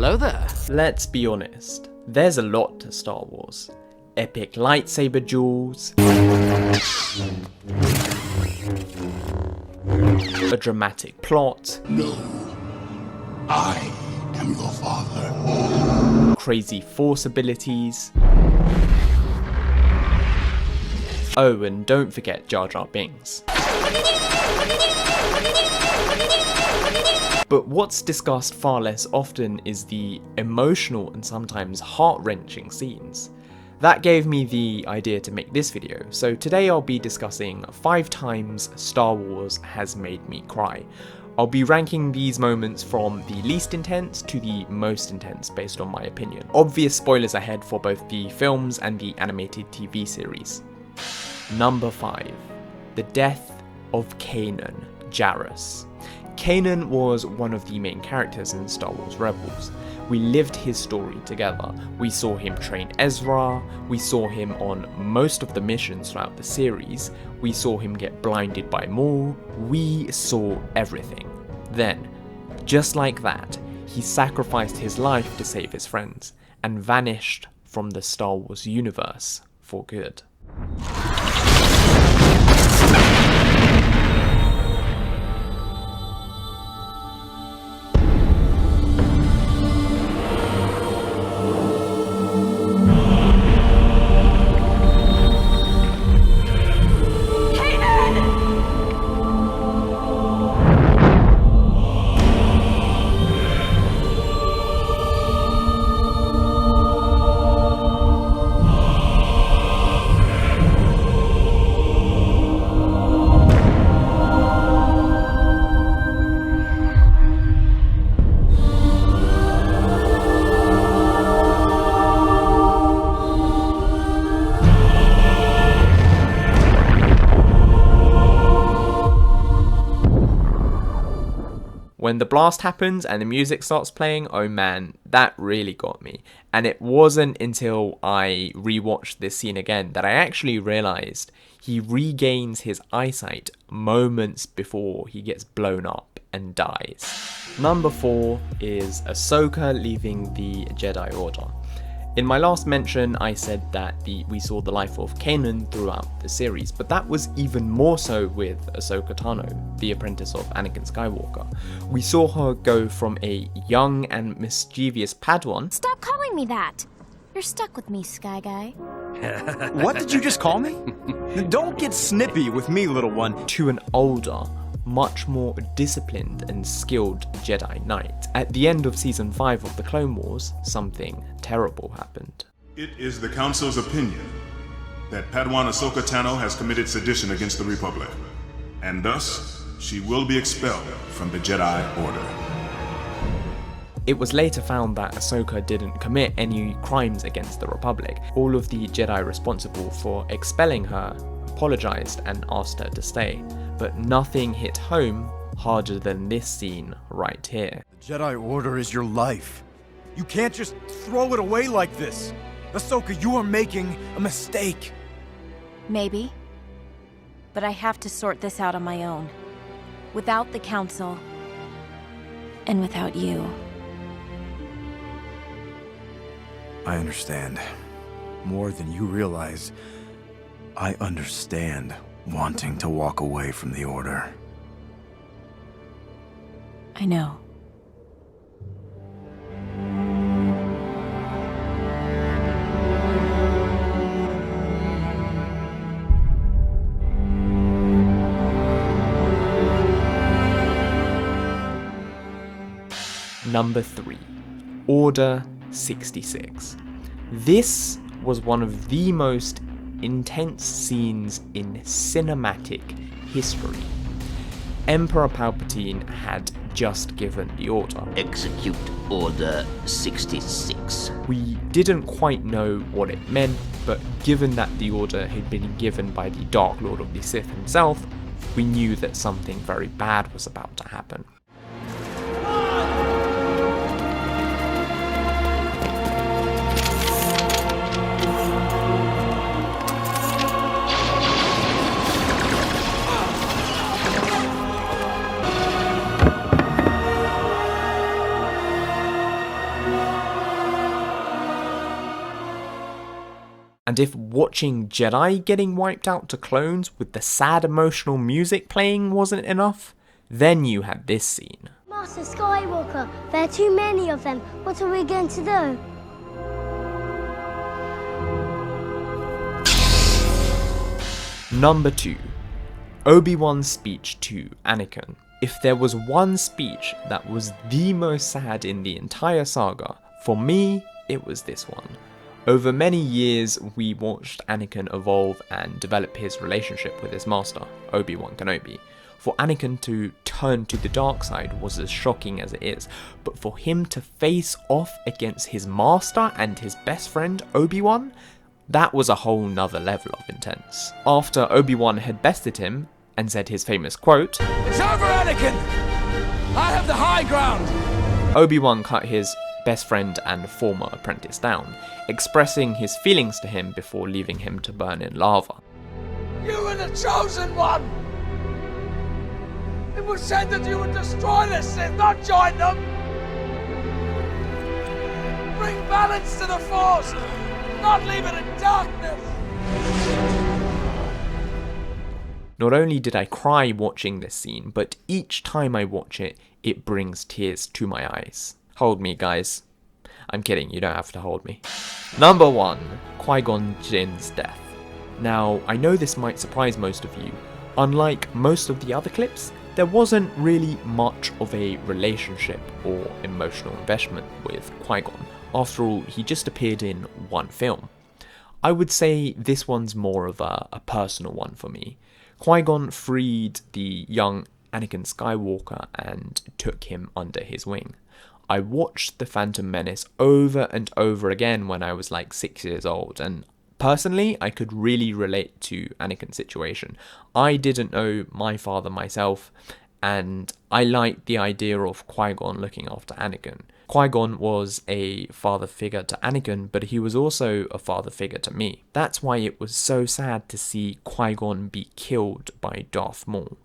Hello there. Let's be honest, there's a lot to Star Wars. Epic lightsaber duels, a dramatic plot, No, I am your father. crazy force abilities. Oh, and don't forget Jar Jar Binks. But what's discussed far less often is the emotional and sometimes heart-wrenching scenes. That gave me the idea to make this video, so today I'll be discussing 5 times Star Wars has made me cry. I'll be ranking these moments from the least intense to the most intense based on my opinion. Obvious spoilers ahead for both the films and the animated TV series. Number 5. The death of Kanan Jarrus. Kanan was one of the main characters in Star Wars Rebels. We lived his story together. We saw him train Ezra, we saw him on most of the missions throughout the series, we saw him get blinded by Maul, we saw everything. Then, just like that, he sacrificed his life to save his friends, and vanished from the Star Wars universe for good. When the blast happens and the music starts playing, oh man, that really got me. And it wasn't until I rewatched this scene again that I actually realised he regains his eyesight moments before he gets blown up and dies. Number 4 is Ahsoka leaving the Jedi Order. In my last mention, I said that we saw the life of Kanan throughout the series, but that was even more so with Ahsoka Tano, the apprentice of Anakin Skywalker. We saw her go from a young and mischievous Padawan. Stop calling me that! You're stuck with me, Sky Guy. What did you just call me? Don't get snippy with me, little one. To an older, much more disciplined and skilled Jedi Knight. At the end of Season 5 of the Clone Wars, something terrible happened. It is the Council's opinion that Padawan Ahsoka Tano has committed sedition against the Republic, and thus she will be expelled from the Jedi Order. It was later found that Ahsoka didn't commit any crimes against the Republic. All of the Jedi responsible for expelling her apologized and asked her to stay, but nothing hit home harder than this scene right here. The Jedi Order is your life. You can't just throw it away like this. Ahsoka, you are making a mistake. Maybe. But I have to sort this out on my own. Without the Council. And without you. I understand. More than you realize. I understand wanting to walk away from the Order. I know. Number 3. Order 66. This was one of the most intense scenes in cinematic history. Emperor Palpatine had just given the order. Execute Order 66. We didn't quite know what it meant, but given that the order had been given by the Dark Lord of the Sith himself, we knew that something very bad was about to happen. And if watching Jedi getting wiped out to clones with the sad emotional music playing wasn't enough, then you had this scene. Master Skywalker, there are too many of them. What are we going to do? Number 2. Obi-Wan's speech to Anakin. If there was one speech that was the most sad in the entire saga, for me, it was this one. Over many years, we watched Anakin evolve and develop his relationship with his master, Obi-Wan Kenobi. For Anakin to turn to the dark side was as shocking as it is, but for him to face off against his master and his best friend, Obi-Wan, that was a whole nother level of intense. After Obi-Wan had bested him and said his famous quote, "It's over, Anakin! I have the high ground!" Obi-Wan cut his best friend and former apprentice down, expressing his feelings to him before leaving him to burn in lava. You were the chosen one! It was said that you would destroy the Sith, not join them! Bring balance to the Force, not leave it in darkness! Not only did I cry watching this scene, but each time I watch it, it brings tears to my eyes. Hold me, guys. I'm kidding, you don't have to hold me. Number 1. Qui-Gon Jinn's death. Now, I know this might surprise most of you. Unlike most of the other clips, there wasn't really much of a relationship or emotional investment with Qui-Gon. After all, he just appeared in one film. I would say this one's more of a personal one for me. Qui-Gon freed the young Anakin Skywalker and took him under his wing. I watched The Phantom Menace over and over again when I was like 6 years old, and personally, I could really relate to Anakin's situation. I didn't know my father myself, and I liked the idea of Qui-Gon looking after Anakin. Qui-Gon was a father figure to Anakin, but he was also a father figure to me. That's why it was so sad to see Qui-Gon be killed by Darth Maul.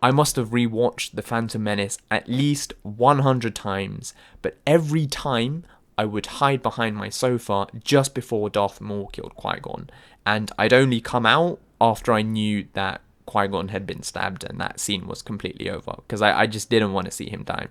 I must have rewatched The Phantom Menace at least 100 times, but every time I would hide behind my sofa just before Darth Maul killed Qui-Gon, and I'd only come out after I knew that Qui-Gon had been stabbed and that scene was completely over, because I just didn't want to see him die.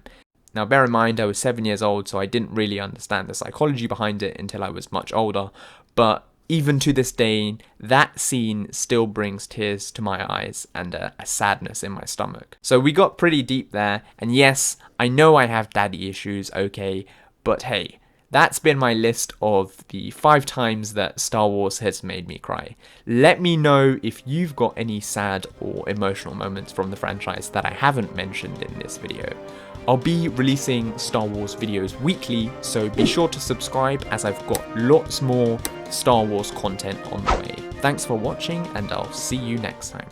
Now bear in mind, I was 7 years old, so I didn't really understand the psychology behind it until I was much older, but even to this day, that scene still brings tears to my eyes and a sadness in my stomach. So we got pretty deep there, and yes, I know I have daddy issues, okay, but hey, that's been my list of the 5 times that Star Wars has made me cry. Let me know if you've got any sad or emotional moments from the franchise that I haven't mentioned in this video. I'll be releasing Star Wars videos weekly, so be sure to subscribe as I've got lots more Star Wars content on the way. Thanks for watching, and I'll see you next time.